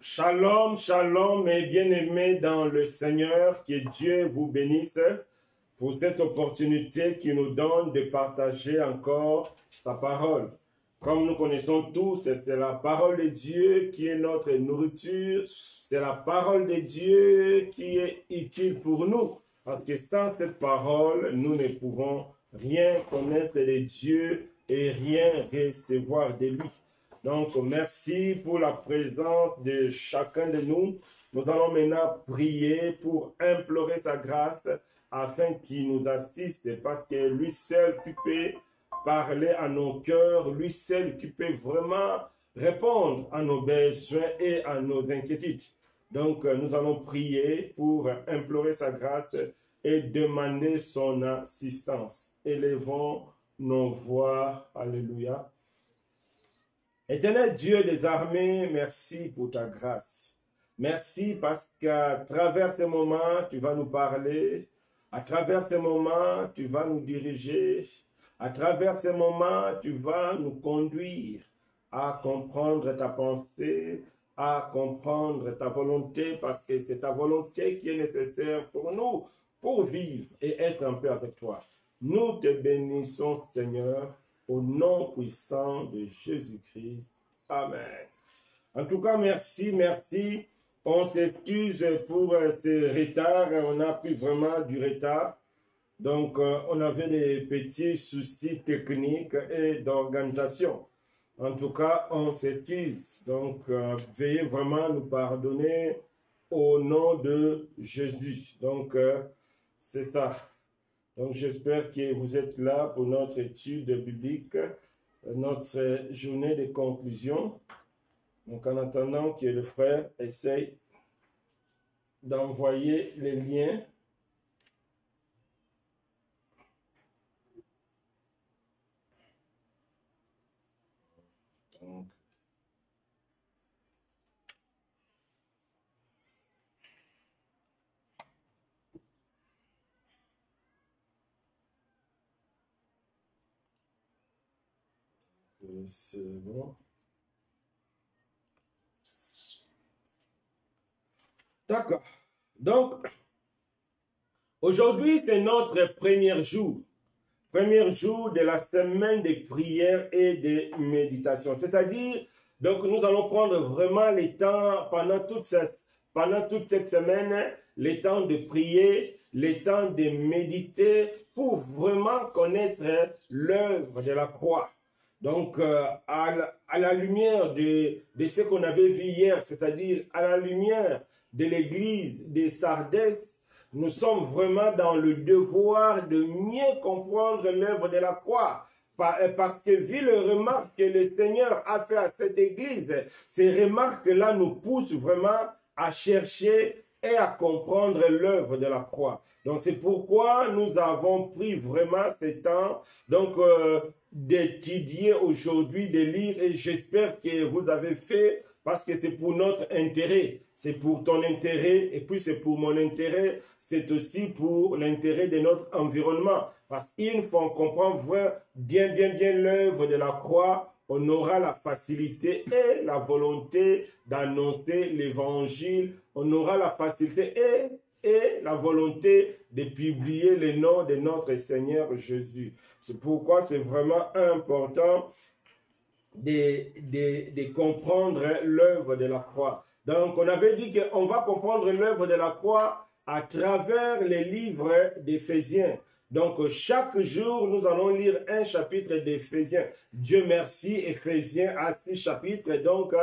Shalom, shalom, mes bien-aimés dans le Seigneur, que Dieu vous bénisse pour cette opportunité qu'il nous donne de partager encore sa parole. Comme nous connaissons tous, c'est la parole de Dieu qui est notre nourriture, c'est la parole de Dieu qui est utile pour nous. Parce que sans cette parole, nous ne pouvons rien connaître de Dieu et rien recevoir de lui. Donc, merci pour la présence de chacun de nous. Nous allons maintenant prier pour implorer sa grâce afin qu'il nous assiste parce que lui seul qui peut parler à nos cœurs, lui seul qui peut vraiment répondre à nos besoins et à nos inquiétudes. Donc, nous allons prier pour implorer sa grâce et demander son assistance. Élevons nos voix. Alléluia. Éternel Dieu des armées, merci pour ta grâce. Merci parce qu'à travers ces moments, tu vas nous parler. À travers ces moments, tu vas nous diriger. À travers ces moments, tu vas nous conduire à comprendre ta pensée, à comprendre ta volonté, parce que c'est ta volonté qui est nécessaire pour nous, pour vivre et être en paix avec toi. Nous te bénissons, Seigneur, au nom puissant de Jésus-Christ. Amen. En tout cas, merci, merci. On s'excuse pour ce retard. On a pris vraiment du retard. Donc, on avait des petits soucis techniques et d'organisation. En tout cas, on s'excuse. Donc, veuillez vraiment nous pardonner au nom de Jésus. Donc, c'est ça. Donc, j'espère que vous êtes là pour notre étude biblique, notre journée de conclusion. Donc, en attendant que le frère essaye d'envoyer les liens. Donc, c'est bon. D'accord. Donc, aujourd'hui, c'est notre premier jour. Premier jour de la semaine de prière et de méditation. C'est-à-dire, donc nous allons prendre vraiment le temps pendant toute cette semaine, le temps de prier, le temps de méditer pour vraiment connaître l'œuvre de la croix. Donc, à la lumière de ce qu'on avait vu hier, c'est-à-dire à la lumière de l'église de Sardis, nous sommes vraiment dans le devoir de mieux comprendre l'œuvre de la croix. Parce que vu les remarques que le Seigneur a fait à cette église, ces remarques-là nous poussent vraiment à chercher et à comprendre l'œuvre de la croix. Donc c'est pourquoi nous avons pris vraiment ce temps d'étudier aujourd'hui, de lire, et j'espère que vous avez fait parce que c'est pour notre intérêt, c'est pour ton intérêt, et puis c'est pour mon intérêt, c'est aussi pour l'intérêt de notre environnement. Parce qu'une fois qu'on comprend bien l'œuvre de la croix, on aura la facilité et la volonté d'annoncer l'évangile, on aura la facilité et la volonté de publier le nom de notre Seigneur Jésus. C'est pourquoi c'est vraiment important de comprendre l'œuvre de la croix. Donc, on avait dit qu'on va comprendre l'œuvre de la croix à travers les livres d'Éphésiens. Donc, chaque jour, nous allons lire un chapitre d'Éphésiens. Dieu merci, Éphésiens a 6 chapitres. Donc,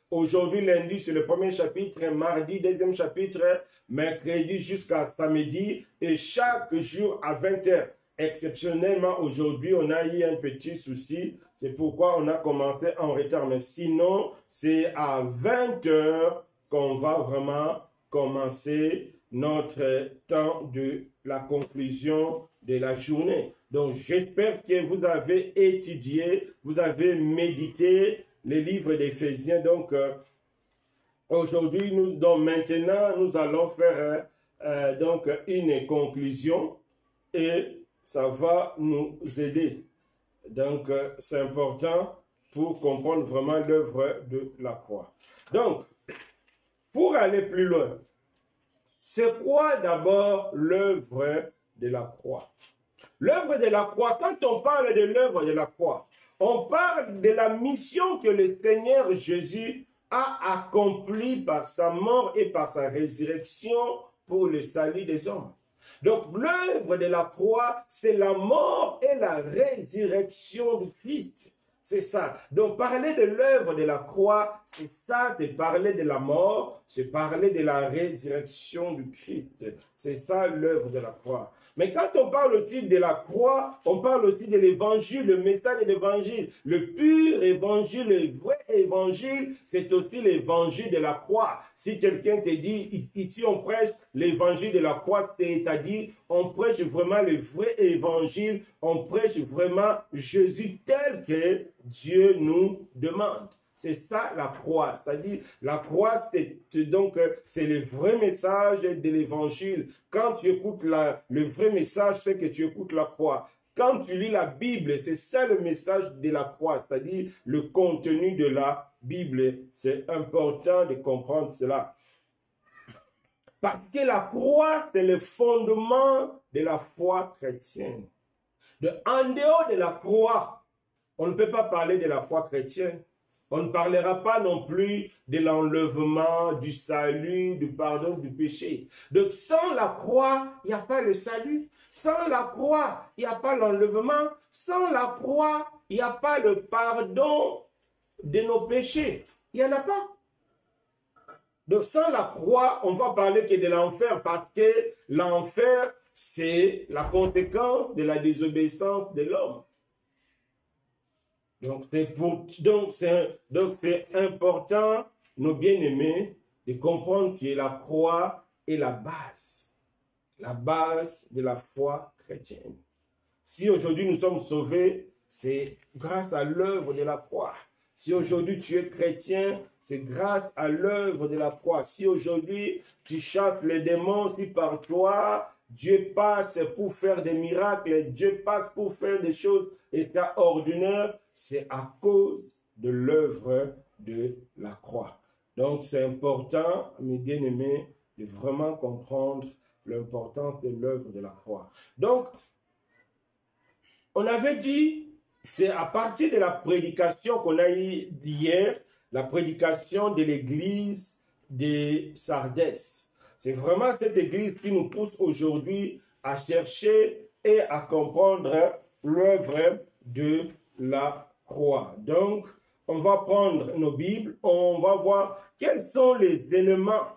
aujourd'hui, lundi, c'est le premier chapitre, mardi, deuxième chapitre, mercredi jusqu'à samedi, et chaque jour à 20 h. Exceptionnellement, aujourd'hui, on a eu un petit souci. C'est pourquoi on a commencé en retard. Mais sinon, c'est à 20 h qu'on va vraiment commencer notre temps de la conclusion de la journée. Donc, j'espère que vous avez étudié, vous avez médité les livres d'Éphésiens. Donc, aujourd'hui, maintenant, nous allons faire une conclusion et ça va nous aider. Donc, c'est important pour comprendre vraiment l'œuvre de la croix. Donc, aller plus loin. C'est quoi d'abord l'œuvre de la croix? L'œuvre de la croix, quand on parle de l'œuvre de la croix, on parle de la mission que le Seigneur Jésus a accomplie par sa mort et par sa résurrection pour le salut des hommes. Donc l'œuvre de la croix, c'est la mort et la résurrection du Christ. C'est ça. Donc parler de l'œuvre de la croix, c'est ça, c'est parler de la mort, c'est parler de la résurrection du Christ. C'est ça l'œuvre de la croix. Mais quand on parle aussi de la croix, on parle aussi de l'évangile, le message de l'évangile. Le pur évangile, le vrai évangile, c'est aussi l'évangile de la croix. Si quelqu'un te dit, ici on prêche l'évangile de la croix, c'est-à-dire on prêche vraiment le vrai évangile, on prêche vraiment Jésus tel que Dieu nous demande. C'est ça la croix, c'est-à-dire la croix, c'est le vrai message de l'évangile. Quand tu écoutes le vrai message, c'est que tu écoutes la croix. Quand tu lis la Bible, c'est ça le message de la croix, c'est-à-dire le contenu de la Bible. C'est important de comprendre cela. Parce que la croix, c'est le fondement de la foi chrétienne. En dehors de la croix, on ne peut pas parler de la foi chrétienne. On ne parlera pas non plus de l'enlèvement, du salut, du pardon du péché. Donc sans la croix, il n'y a pas le salut. Sans la croix, il n'y a pas l'enlèvement. Sans la croix, il n'y a pas le pardon de nos péchés. Il n'y en a pas. Donc sans la croix, on va parler que de l'enfer parce que l'enfer, c'est la conséquence de la désobéissance de l'homme. Donc c'est important, nos bien-aimés, de comprendre que la croix est la base de la foi chrétienne. Si aujourd'hui nous sommes sauvés, c'est grâce à l'œuvre de la croix. Si aujourd'hui tu es chrétien, c'est grâce à l'œuvre de la croix. Si aujourd'hui tu chasses les démons, si par toi, Dieu passe pour faire des miracles, Dieu passe pour faire des choses extraordinaires, c'est à cause de l'œuvre de la croix. Donc c'est important, mes bien-aimés, de vraiment comprendre l'importance de l'œuvre de la croix. Donc, on avait dit, c'est à partir de la prédication qu'on a eue hier, la prédication de l'église de Sardès. C'est vraiment cette église qui nous pousse aujourd'hui à chercher et à comprendre l'œuvre de la croix. Donc, on va prendre nos Bibles, on va voir quels sont les éléments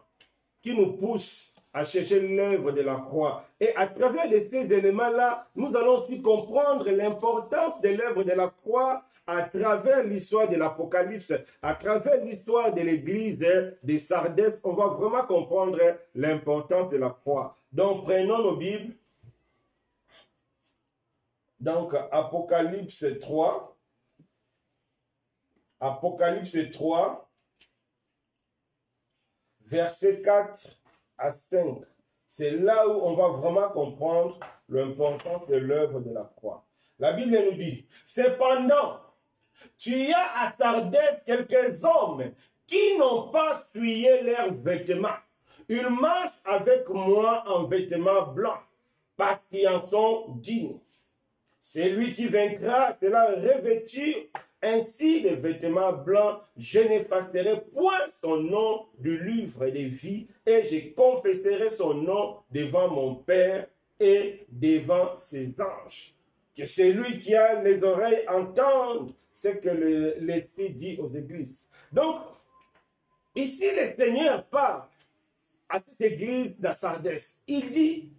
qui nous poussent à chercher l'œuvre de la croix. Et à travers ces éléments-là, nous allons aussi comprendre l'importance de l'œuvre de la croix à travers l'histoire de l'Apocalypse, à travers l'histoire de l'église de Sardès. On va vraiment comprendre l'importance de la croix. Donc, prenons nos Bibles. Donc, Apocalypse 3. Apocalypse 3, verset 4 à 5. C'est là où on va vraiment comprendre l'importance de l'œuvre de la croix. La Bible nous dit, cependant, tu as à Sardès quelques hommes qui n'ont pas souillé leurs vêtements. Ils marchent avec moi en vêtements blancs, parce qu'ils en sont dignes. Celui qui vaincra sera revêtu ainsi des vêtements blancs. Je n'effacerai point son nom du livre des vies, et je confesserai son nom devant mon Père et devant ses anges. Que celui qui a les oreilles entende ce que l'Esprit dit aux églises. Donc, ici, le Seigneur parle à cette église de Sardès. Il dit,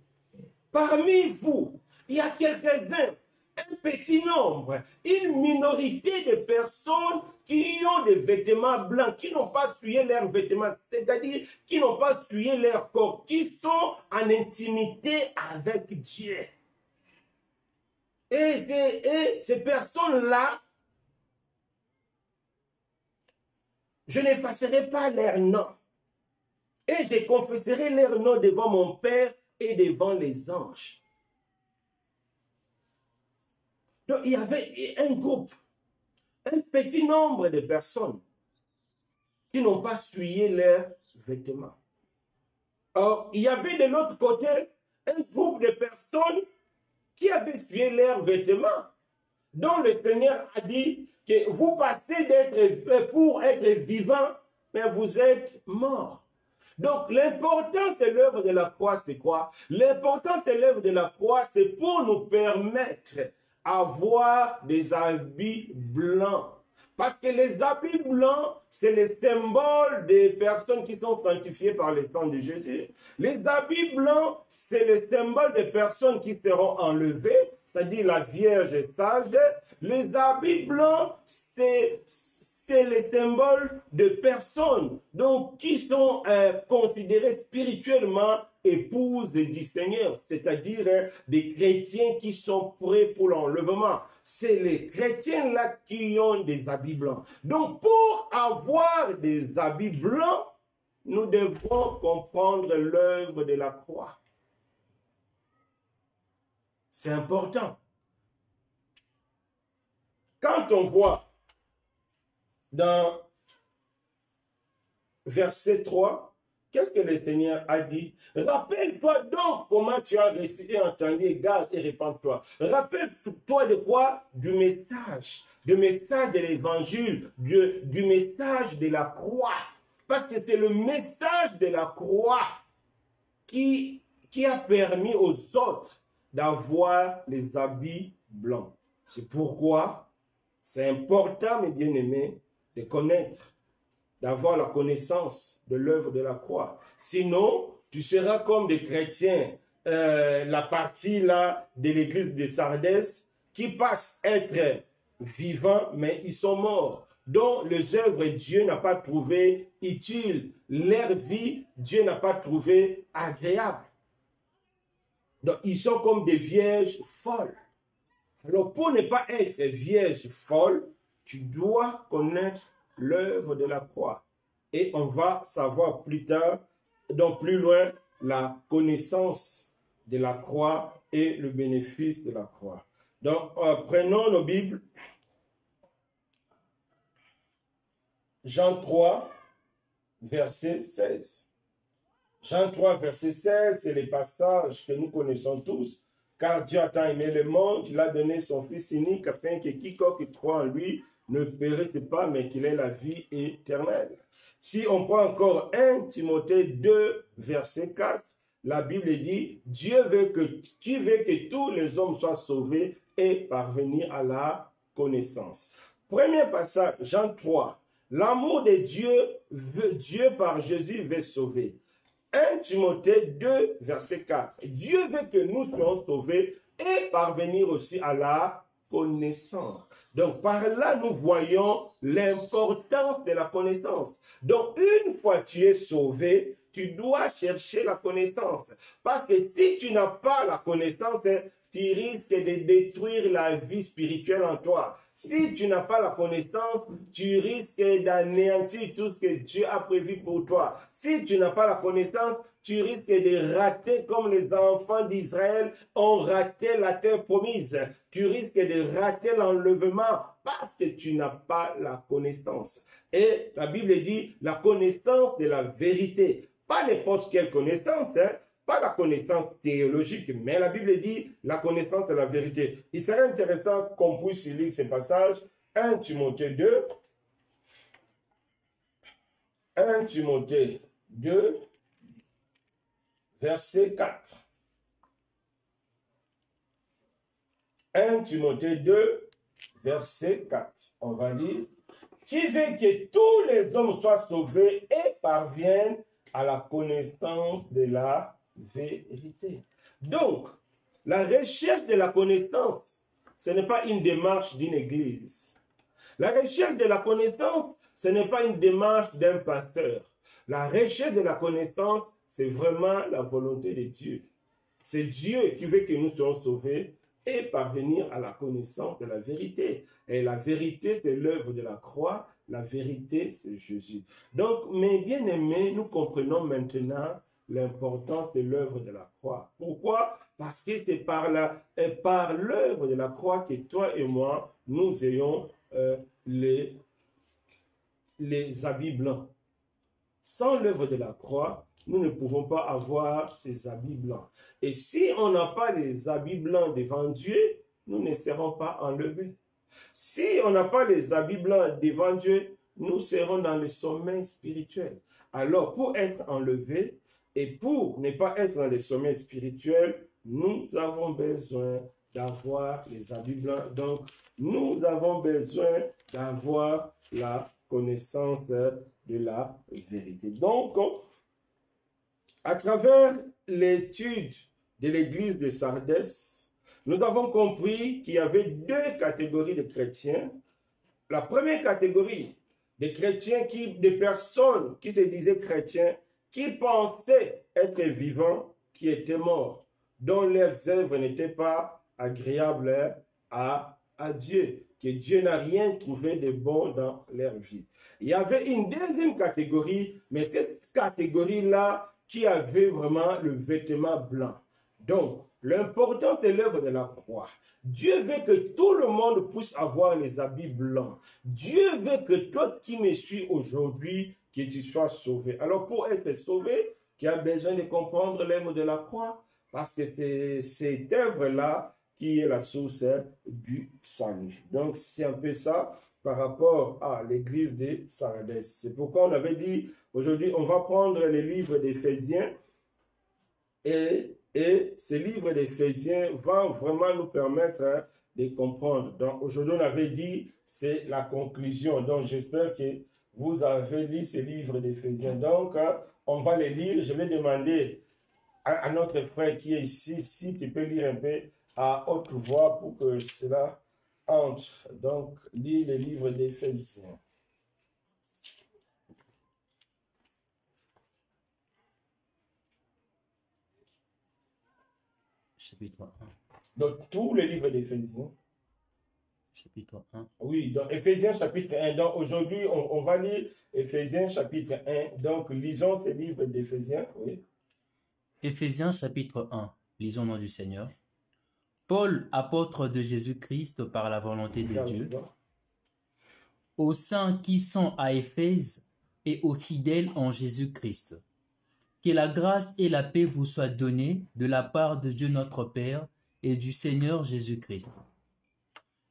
parmi vous, il y a quelques-uns, un petit nombre, une minorité de personnes qui ont des vêtements blancs, qui n'ont pas souillé leurs vêtements, c'est-à-dire qui n'ont pas souillé leur corps, qui sont en intimité avec Dieu. Et ces personnes-là, je n'effacerai pas leur nom. Et je confesserai leur nom devant mon Père et devant les anges. Donc, il y avait un groupe, un petit nombre de personnes qui n'ont pas souillé leurs vêtements. Or, il y avait de l'autre côté un groupe de personnes qui avaient tué leurs vêtements, dont le Seigneur a dit que vous passez d'être pour être vivant, mais vous êtes morts. Donc, l'importance de l'œuvre de la croix, c'est quoi? L'importance de l'œuvre de la croix, c'est pour nous permettre d'avoir des habits blancs. Parce que les habits blancs, c'est le symbole des personnes qui sont sanctifiées par le sang de Jésus. Les habits blancs, c'est le symbole des personnes qui seront enlevées, c'est-à-dire la Vierge sage. Les habits blancs, c'est le symbole de personnes donc, qui sont considérées spirituellement épouses du Seigneur, c'est-à-dire des chrétiens qui sont prêts pour l'enlèvement. C'est les chrétiens-là qui ont des habits blancs. Donc, pour avoir des habits blancs, nous devons comprendre l'œuvre de la croix. C'est important. Quand on voit dans verset 3, qu'est-ce que le Seigneur a dit? Rappelle-toi donc comment tu as reçu et entendu, et garde et répands-toi. Rappelle-toi de quoi? Du message de l'évangile, du message de la croix. Parce que c'est le message de la croix qui a permis aux autres d'avoir les habits blancs. C'est pourquoi c'est important, mes bien-aimés, de connaître, d'avoir la connaissance de l'œuvre de la croix. Sinon, tu seras comme des chrétiens, la partie là de l'église de Sardès, qui passent être vivants, mais ils sont morts, dont les œuvres Dieu n'a pas trouvé utiles, leur vie, Dieu n'a pas trouvé agréable. Donc, ils sont comme des vierges folles. Alors, pour ne pas être vierge folle, tu dois connaître l'œuvre de la croix. Et on va savoir plus tard, donc plus loin, la connaissance de la croix et le bénéfice de la croix. Donc, prenons nos Bibles. Jean 3, verset 16. Jean 3, verset 16, c'est les passages que nous connaissons tous. Car Dieu a tant aimé le monde, il a donné son Fils unique afin que quiconque croit en lui ne périsse pas, mais qu'il ait la vie éternelle. Si on prend encore 1 Timothée 2, verset 4, la Bible dit, Dieu veut qui veut que tous les hommes soient sauvés et parvenir à la connaissance. Premier passage, Jean 3, l'amour de Dieu par Jésus veut sauver. 1 Timothée 2, verset 4. Dieu veut que nous soyons sauvés et parvenir aussi à la connaissance. Donc, par là, nous voyons l'importance de la connaissance. Donc, une fois que tu es sauvé, tu dois chercher la connaissance. Parce que si tu n'as pas la connaissance, tu risques de détruire la vie spirituelle en toi. Si tu n'as pas la connaissance, tu risques d'anéantir tout ce que Dieu a prévu pour toi. Si tu n'as pas la connaissance, tu risques de rater comme les enfants d'Israël ont raté la terre promise. Tu risques de rater l'enlèvement parce que tu n'as pas la connaissance. Et la Bible dit la connaissance de la vérité. Pas n'importe quelle connaissance, pas la connaissance théologique, mais la Bible dit la connaissance de la vérité. Il serait intéressant qu'on puisse lire ce passage. 1 Timothée 2. 1 Timothée 2, verset 4. 1 Timothée 2, verset 4. On va lire. Qui veut que tous les hommes soient sauvés et parviennent à la connaissance de la vérité. Donc, la recherche de la connaissance, ce n'est pas une démarche d'une église. La recherche de la connaissance, ce n'est pas une démarche d'un pasteur. La recherche de la connaissance, c'est vraiment la volonté de Dieu. C'est Dieu qui veut que nous soyons sauvés et parvenir à la connaissance de la vérité. Et la vérité, c'est l'œuvre de la croix. La vérité, c'est Jésus. Donc, mes bien-aimés, nous comprenons maintenant l'importance de l'œuvre de la croix. Pourquoi? Parce que c'est par l'œuvre de la croix que toi et moi, nous ayons les habits blancs. sans l'œuvre de la croix, nous ne pouvons pas avoir ces habits blancs. Et si on n'a pas les habits blancs devant Dieu, nous ne serons pas enlevés. Si on n'a pas les habits blancs devant Dieu, nous serons dans le sommeil spirituel. Alors, pour être enlevés et pour ne pas être dans le sommeil spirituel, nous avons besoin d'avoir les habits blancs. Donc, nous avons besoin d'avoir la connaissance de la vérité. Donc, à travers l'étude de l'église de Sardis, nous avons compris qu'il y avait deux catégories de chrétiens. La première catégorie, des chrétiens, des personnes qui se disaient chrétiens, qui pensaient être vivants, qui étaient morts, dont leurs œuvres n'étaient pas agréables à Dieu, que Dieu n'a rien trouvé de bon dans leur vie. Il y avait une deuxième catégorie, mais cette catégorie-là qui avait vraiment le vêtement blanc. Donc, l'important est l'œuvre de la croix. Dieu veut que tout le monde puisse avoir les habits blancs. Dieu veut que toi qui me suis aujourd'hui, que tu sois sauvé. Alors, pour être sauvé, tu as besoin de comprendre l'œuvre de la croix, parce que c'est cette œuvre-là qui est la source du salut. Donc, c'est un peu ça par rapport à l'église de Sardis. C'est pourquoi on avait dit, aujourd'hui, on va prendre les livres d'Éphésiens et ce livre d'Éphésiens va vraiment nous permettre de comprendre. Donc, aujourd'hui, on avait dit, c'est la conclusion. Donc, j'espère que vous avez lu ce livre d'Éphésiens. Donc, on va les lire. Je vais demander à notre frère qui est ici, si tu peux lire un peu à haute voix pour que cela entre. Donc, lis le livre d'Éphésiens. Chapitre 1. Donc, tout le livre d'Éphésiens. Chapitre 1. Oui, donc Éphésiens chapitre 1. Donc, aujourd'hui, on va lire Éphésiens chapitre 1. Donc, lisons ce livre d'Éphésiens. Oui. Éphésiens chapitre 1. Lisons au nom du Seigneur. Paul, apôtre de Jésus-Christ par la volonté de Dieu, aux saints qui sont à Éphèse et aux fidèles en Jésus-Christ. Que la grâce et la paix vous soient données de la part de Dieu notre Père et du Seigneur Jésus-Christ.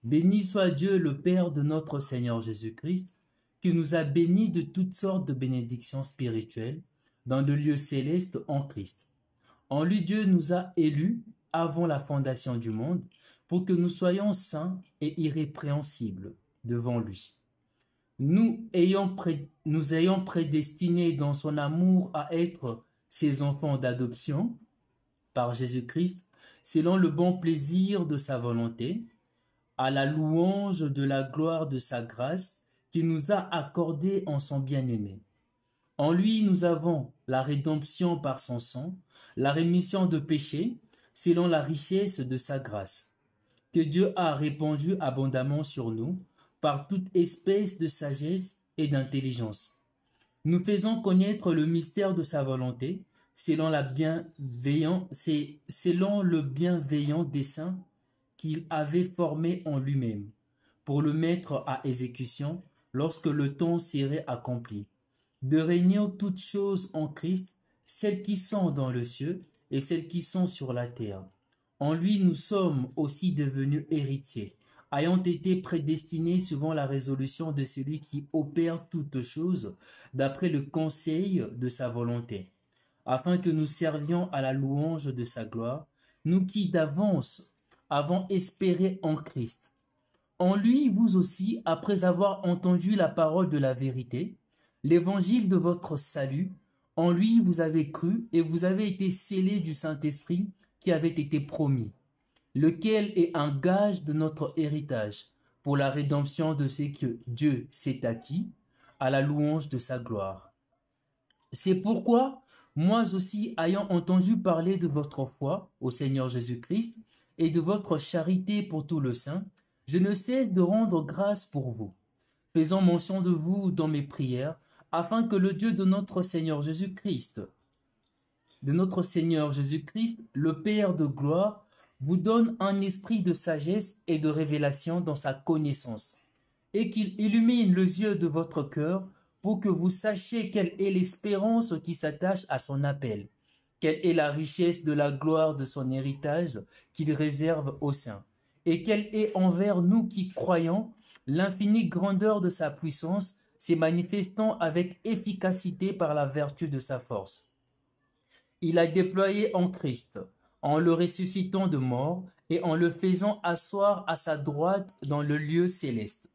Béni soit Dieu le Père de notre Seigneur Jésus-Christ, qui nous a bénis de toutes sortes de bénédictions spirituelles dans le lieu céleste en Christ. En lui, Dieu nous a élus avant la fondation du monde pour que nous soyons saints et irrépréhensibles devant lui. Nous ayons prédestinés dans son amour à être ses enfants d'adoption par Jésus-Christ, selon le bon plaisir de sa volonté, à la louange de la gloire de sa grâce qu'il nous a accordée en son bien-aimé. En lui, nous avons la rédemption par son sang, la rémission de péchés, selon la richesse de sa grâce, que Dieu a répandue abondamment sur nous, par toute espèce de sagesse et d'intelligence. Nous faisons connaître le mystère de sa volonté, selon le bienveillant dessein qu'il avait formé en lui-même, pour le mettre à exécution lorsque le temps serait accompli, de réunir toutes choses en Christ, celles qui sont dans le ciel et celles qui sont sur la terre. En lui, nous sommes aussi devenus héritiers, ayant été prédestinés suivant la résolution de celui qui opère toutes choses d'après le conseil de sa volonté, afin que nous servions à la louange de sa gloire, nous qui d'avance avons espéré en Christ. En lui, vous aussi, après avoir entendu la parole de la vérité, l'évangile de votre salut, en lui vous avez cru et vous avez été scellés du Saint-Esprit qui avait été promis, lequel est un gage de notre héritage pour la rédemption de ce que Dieu s'est acquis à la louange de sa gloire. C'est pourquoi, moi aussi, ayant entendu parler de votre foi au Seigneur Jésus-Christ et de votre charité pour tout le saint, je ne cesse de rendre grâce pour vous, faisant mention de vous dans mes prières, afin que le Dieu de notre Seigneur Jésus-Christ, le Père de gloire, vous donne un esprit de sagesse et de révélation dans sa connaissance, et qu'il illumine les yeux de votre cœur pour que vous sachiez quelle est l'espérance qui s'attache à son appel, quelle est la richesse de la gloire de son héritage qu'il réserve aux saints, et quelle est envers nous qui croyons l'infinie grandeur de sa puissance, se manifestant avec efficacité par la vertu de sa force. Il a déployé en Christ, en le ressuscitant de mort et en le faisant asseoir à sa droite dans le lieu céleste,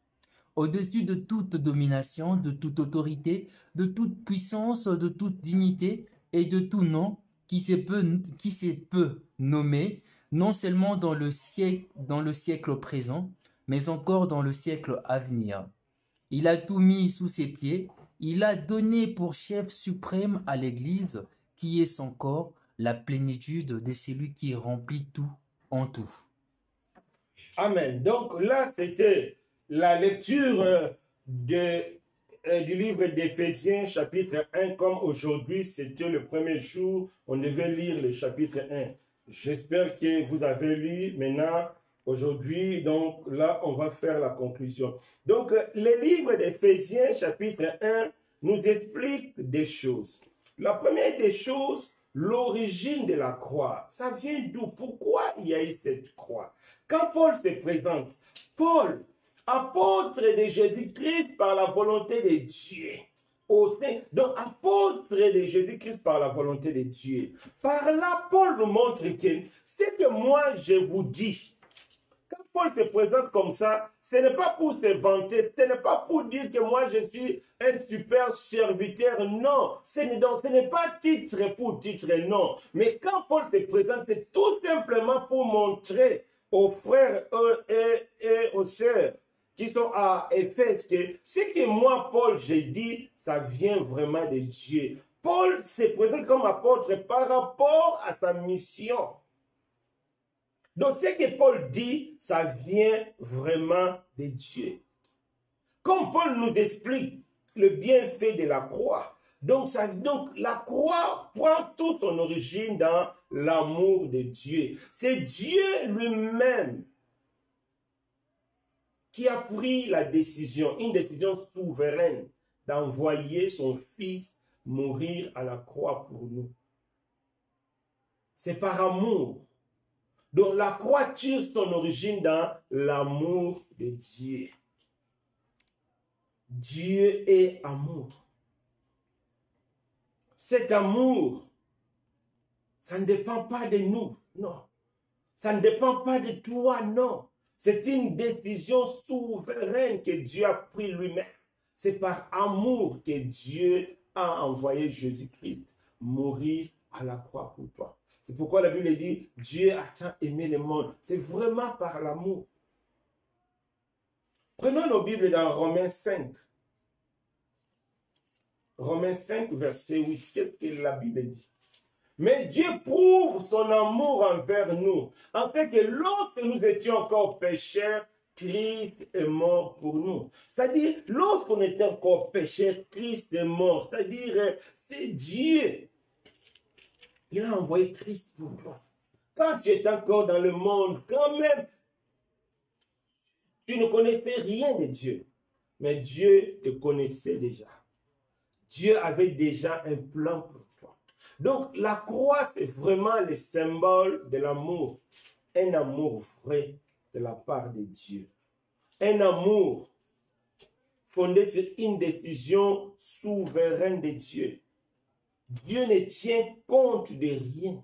au-dessus de toute domination, de toute autorité, de toute puissance, de toute dignité et de tout nom qui se peut nommer, non seulement dans le siècle présent, mais encore dans le siècle à venir. Il a tout mis sous ses pieds, il a donné pour chef suprême à l'Église, qui est son corps, la plénitude de celui qui remplit tout en tout. Amen. Donc là, c'était la lecture du livre d'Éphésiens, chapitre 1, comme aujourd'hui, c'était le premier jour, on devait lire le chapitre 1. J'espère que vous avez lu maintenant, aujourd'hui, donc là, on va faire la conclusion. Donc, le livre d'Éphésiens, chapitre 1, nous explique des choses. La première des choses, l'origine de la croix. Ça vient d'où? Pourquoi il y a eu cette croix? Quand Paul se présente, Paul, apôtre de Jésus-Christ par la volonté de Dieu. Donc, apôtre de Jésus-Christ par la volonté de Dieu. Par là, Paul nous montre que ce que moi je vous dis, quand Paul se présente comme ça, ce n'est pas pour se vanter, ce n'est pas pour dire que moi je suis un super serviteur, non. Ce n'est pas titre pour titre, non. Mais quand Paul se présente, c'est tout simplement pour montrer aux frères et aux sœurs qui sont à Éphèse que ce que moi, Paul, j'ai dit, ça vient vraiment de Dieu. Paul se présente comme apôtre par rapport à sa mission. Donc, ce que Paul dit, ça vient vraiment de Dieu. Comme Paul nous explique le bienfait de la croix. Donc, la croix prend toute son origine dans l'amour de Dieu. C'est Dieu lui-même qui a pris la décision, une décision souveraine, d'envoyer son Fils mourir à la croix pour nous. C'est par amour. Donc la croix tire son origine dans l'amour de Dieu. Dieu est amour. Cet amour, ça ne dépend pas de nous, non. Ça ne dépend pas de toi, non. C'est une décision souveraine que Dieu a prise lui-même. C'est par amour que Dieu a envoyé Jésus-Christ mourir à la croix pour toi. C'est pourquoi la Bible dit, Dieu a tant aimé le monde. C'est vraiment par l'amour. Prenons nos Bibles dans Romains 5. Romains 5, verset 8. Qu'est-ce que la Bible dit? Mais Dieu prouve son amour envers nous, en fait que lorsque nous étions encore pécheurs, Christ est mort pour nous. C'est-à-dire, lorsqu'on était encore pécheurs, Christ est mort. C'est-à-dire, c'est Dieu. Il a envoyé Christ pour toi. Quand tu étais encore dans le monde, quand même, tu ne connaissais rien de Dieu. Mais Dieu te connaissait déjà. Dieu avait déjà un plan pour toi. Donc, la croix, c'est vraiment le symbole de l'amour. Un amour vrai de la part de Dieu. Un amour fondé sur une décision souveraine de Dieu. Dieu ne tient compte de rien.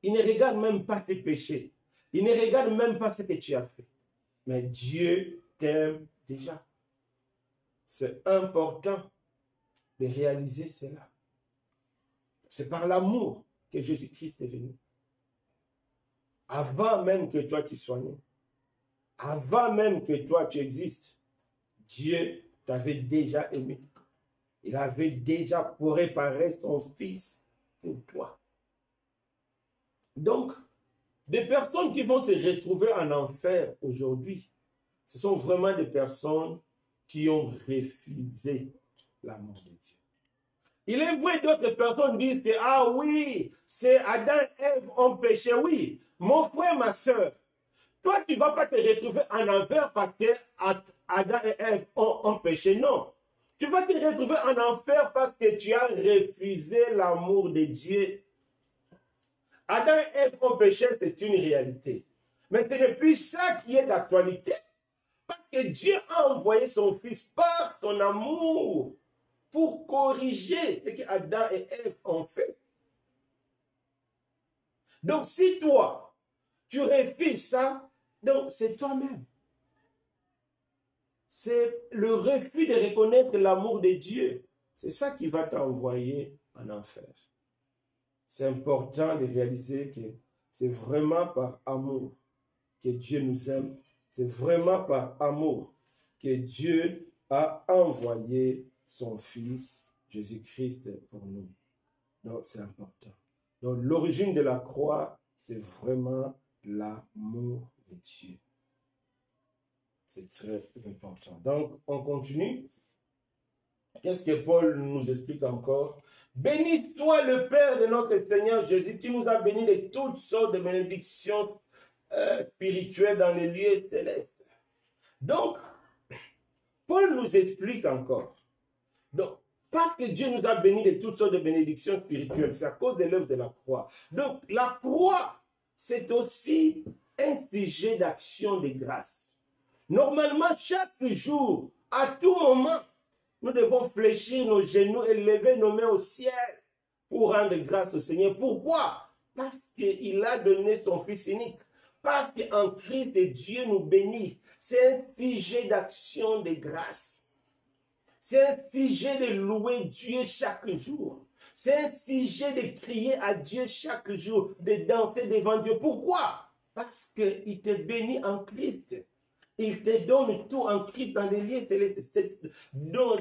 Il ne regarde même pas tes péchés. Il ne regarde même pas ce que tu as fait. Mais Dieu t'aime déjà. C'est important de réaliser cela. C'est par l'amour que Jésus-Christ est venu. Avant même que toi tu sois né. Avant même que toi tu existes. Dieu t'avait déjà aimé. Il avait déjà préparé son Fils pour toi. Donc, des personnes qui vont se retrouver en enfer aujourd'hui, ce sont vraiment des personnes qui ont refusé l'amour de Dieu. Il est vrai, d'autres personnes disent que, ah oui, c'est Adam et Ève ont péché. Oui, mon frère, ma soeur, toi, tu ne vas pas te retrouver en enfer parce que Adam et Ève ont péché. Non. Tu vas te retrouver en enfer parce que tu as refusé l'amour de Dieu. Adam et Ève ont péché, c'est une réalité. Mais ce n'est plus ça qui est d'actualité. Parce que Dieu a envoyé son Fils par son amour pour corriger ce qu'Adam et Ève ont fait. Donc si toi, tu refuses ça, donc c'est toi-même. C'est le refus de reconnaître l'amour de Dieu. C'est ça qui va t'envoyer en enfer. C'est important de réaliser que c'est vraiment par amour que Dieu nous aime. C'est vraiment par amour que Dieu a envoyé son Fils Jésus-Christ pour nous. Donc c'est important. Donc l'origine de la croix, c'est vraiment l'amour de Dieu. C'est très important. Donc, on continue. Qu'est-ce que Paul nous explique encore? Béni soit le Père de notre Seigneur Jésus, qui nous a bénis de toutes sortes de bénédictions spirituelles dans les lieux célestes. Donc, Paul nous explique encore. Donc, parce que Dieu nous a bénis de toutes sortes de bénédictions spirituelles, c'est à cause de l'œuvre de la croix. Donc, la croix, c'est aussi un sujet d'action de grâce. Normalement, chaque jour, à tout moment, nous devons fléchir nos genoux et lever nos mains au ciel pour rendre grâce au Seigneur. Pourquoi? Parce qu'il a donné son Fils unique. Parce qu'en Christ, Dieu nous bénit. C'est un sujet d'action de grâce. C'est un sujet de louer Dieu chaque jour. C'est un sujet de crier à Dieu chaque jour, de danser devant Dieu. Pourquoi? Parce qu'il te bénit en Christ. Il te donne tout en Christ dans les lieux célestes. Donc,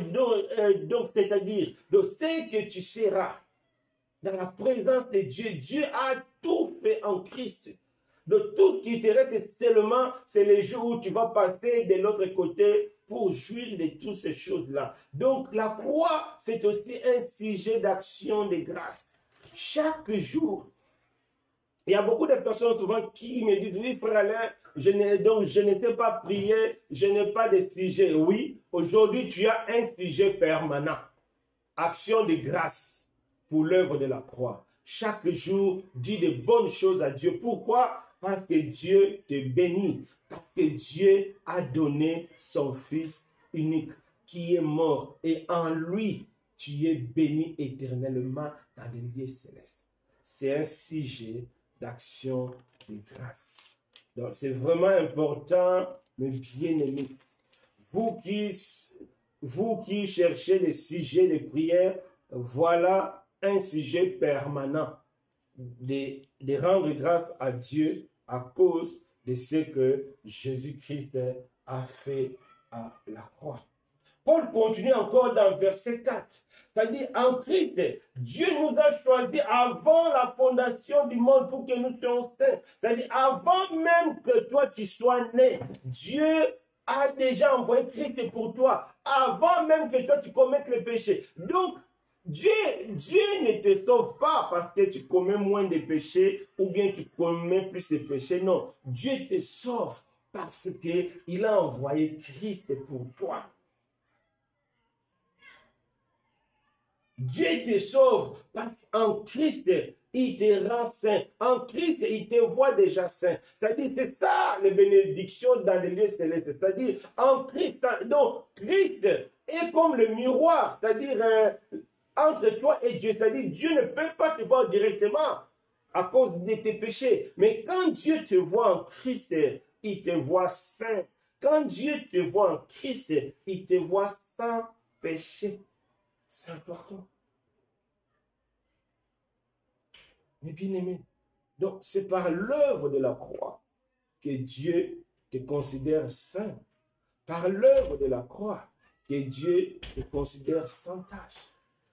c'est-à-dire, de ce que tu seras dans la présence de Dieu, Dieu a tout fait en Christ. De tout ce qui te reste seulement, c'est les jours où tu vas passer de l'autre côté pour jouir de toutes ces choses-là. Donc, la croix, c'est aussi un sujet d'action de grâce. Chaque jour, il y a beaucoup de personnes souvent qui me disent, oui, frère Alain, je ne sais pas prier, je n'ai pas de sujet. Oui, aujourd'hui, tu as un sujet permanent. Action de grâce pour l'œuvre de la croix. Chaque jour, dis de bonnes choses à Dieu. Pourquoi? Parce que Dieu te bénit. Parce que Dieu a donné son Fils unique qui est mort. Et en lui, tu es béni éternellement dans les lieux célestes. C'est un sujet d'action de grâce. Donc, c'est vraiment important, mes bien-aimés. Vous qui cherchez des sujets de prière, voilà un sujet permanent de rendre grâce à Dieu à cause de ce que Jésus-Christ a fait à la croix. Paul continue encore dans verset 4. C'est-à-dire, en Christ, Dieu nous a choisis avant la fondation du monde pour que nous soyons saints. C'est-à-dire, avant même que toi tu sois né, Dieu a déjà envoyé Christ pour toi. Avant même que toi tu commettes le péché. Donc, Dieu ne te sauve pas parce que tu commets moins de péchés ou bien tu commets plus de péchés. Non, Dieu te sauve parce qu'il a envoyé Christ pour toi. Dieu te sauve parce qu'en Christ, il te rend saint. En Christ, il te voit déjà saint. C'est-à-dire, c'est ça les bénédictions dans les lieux célestes. C'est-à-dire, en Christ, donc Christ est comme le miroir. C'est-à-dire, entre toi et Dieu. C'est-à-dire, Dieu ne peut pas te voir directement à cause de tes péchés. Mais quand Dieu te voit en Christ, il te voit saint. Quand Dieu te voit en Christ, il te voit sans péché. C'est important. Mais bien aimé, donc c'est par l'œuvre de la croix que Dieu te considère saint. Par l'œuvre de la croix que Dieu te considère sans tache.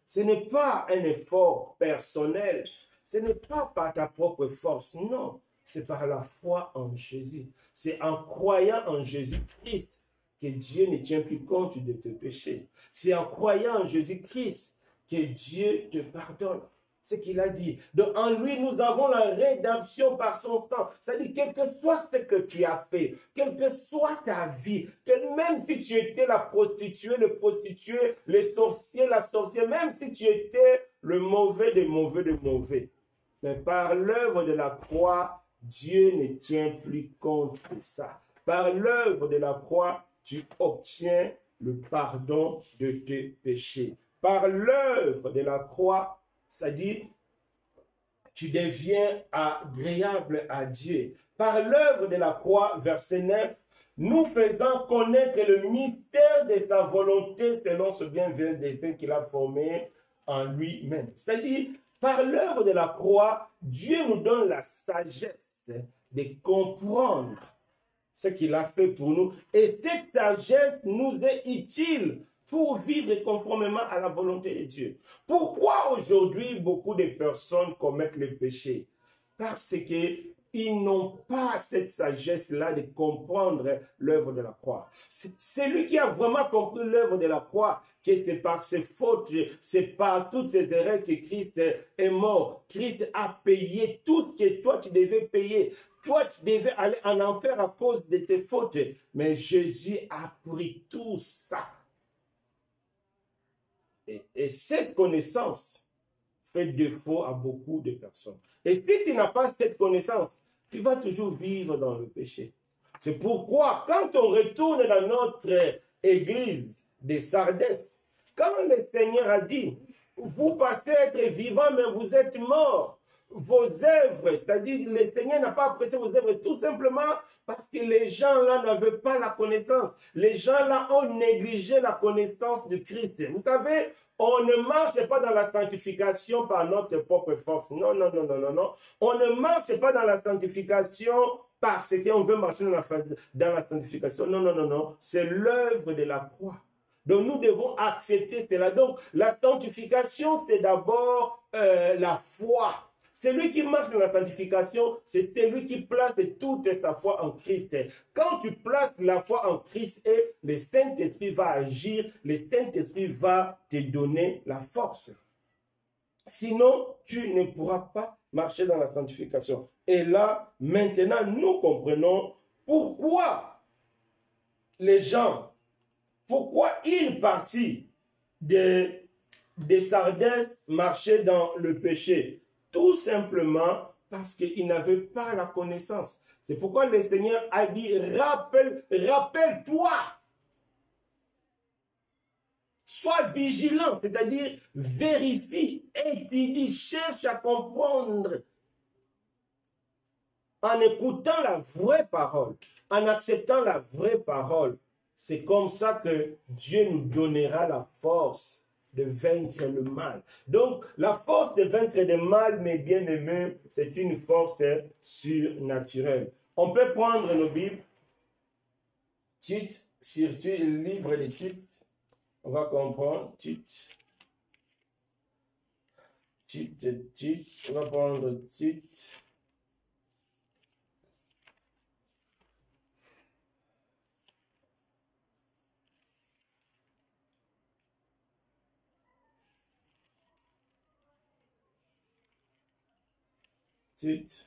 Ce n'est pas un effort personnel. Ce n'est pas par ta propre force. Non, c'est par la foi en Jésus. C'est en croyant en Jésus-Christ que Dieu ne tient plus compte de tes péchés. C'est en croyant en Jésus-Christ que Dieu te pardonne. ce qu'il a dit. Donc, en lui, nous avons la rédemption par son sang. C'est-à-dire, quel que soit ce que tu as fait, quelle que soit ta vie, même si tu étais la prostituée, le prostitué, le sorcier, la sorcière, même si tu étais le mauvais des mauvais des mauvais, mais par l'œuvre de la croix, Dieu ne tient plus compte de ça. Par l'œuvre de la croix, tu obtiens le pardon de tes péchés. Par l'œuvre de la croix, c'est-à-dire, tu deviens agréable à Dieu. Par l'œuvre de la croix, verset 9, nous faisons connaître le mystère de sa volonté selon ce bienveillant dessein qu'il a formé en lui-même. C'est-à-dire, par l'œuvre de la croix, Dieu nous donne la sagesse de comprendre ce qu'il a fait pour nous. Et cette sagesse nous est utile pour vivre conformément à la volonté de Dieu. Pourquoi aujourd'hui beaucoup de personnes commettent le péché? Parce qu'ils n'ont pas cette sagesse-là de comprendre l'œuvre de la croix. C'est lui qui a vraiment compris l'œuvre de la croix, que c'est par ses fautes, c'est par toutes ses erreurs que Christ est mort. Christ a payé tout ce que toi tu devais payer. Toi, tu devais aller en enfer à cause de tes fautes. Mais Jésus a pris tout ça. Et cette connaissance fait défaut à beaucoup de personnes. Et si tu n'as pas cette connaissance, tu vas toujours vivre dans le péché. C'est pourquoi, quand on retourne dans notre église de Sardis, quand le Seigneur a dit, vous passez être vivant, mais vous êtes morts. Vos œuvres, c'est-à-dire le Seigneur n'a pas apprécié vos œuvres tout simplement parce que les gens là n'avaient pas la connaissance. Les gens là ont négligé la connaissance de Christ. Vous savez, on ne marche pas dans la sanctification par notre propre force. Non, non, non, non, non, non. On ne marche pas dans la sanctification parce qu'on veut marcher dans la sanctification. Non, non, non, non. C'est l'œuvre de la croix. Donc nous devons accepter cela. Donc la sanctification, c'est d'abord la foi. Celui qui marche dans la sanctification, c'est celui qui place toute sa foi en Christ. Quand tu places la foi en Christ, et le Saint-Esprit va agir, le Saint-Esprit va te donner la force. Sinon, tu ne pourras pas marcher dans la sanctification. Et là, maintenant, nous comprenons pourquoi les gens, pourquoi une partie des Sardis marchaient dans le péché. Tout simplement parce qu'ils n'avaient pas la connaissance. C'est pourquoi le Seigneur a dit, rappelle-toi. Sois vigilant, c'est-à-dire vérifie, étudie, cherche à comprendre. En écoutant la vraie parole, en acceptant la vraie parole, c'est comme ça que Dieu nous donnera la force de vaincre le mal. Donc, la force de vaincre le mal, mes bien-aimés, c'est une force surnaturelle. On peut prendre nos Bibles, Tite, surtout le livre de Tite, on va comprendre, Tite, on va prendre Tite. Tite.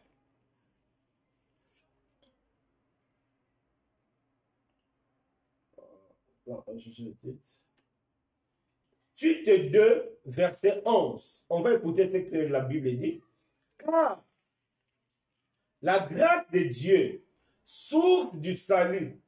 Tite 2, verset 11. On va écouter ce que la Bible dit. Car la grâce de Dieu, source du salut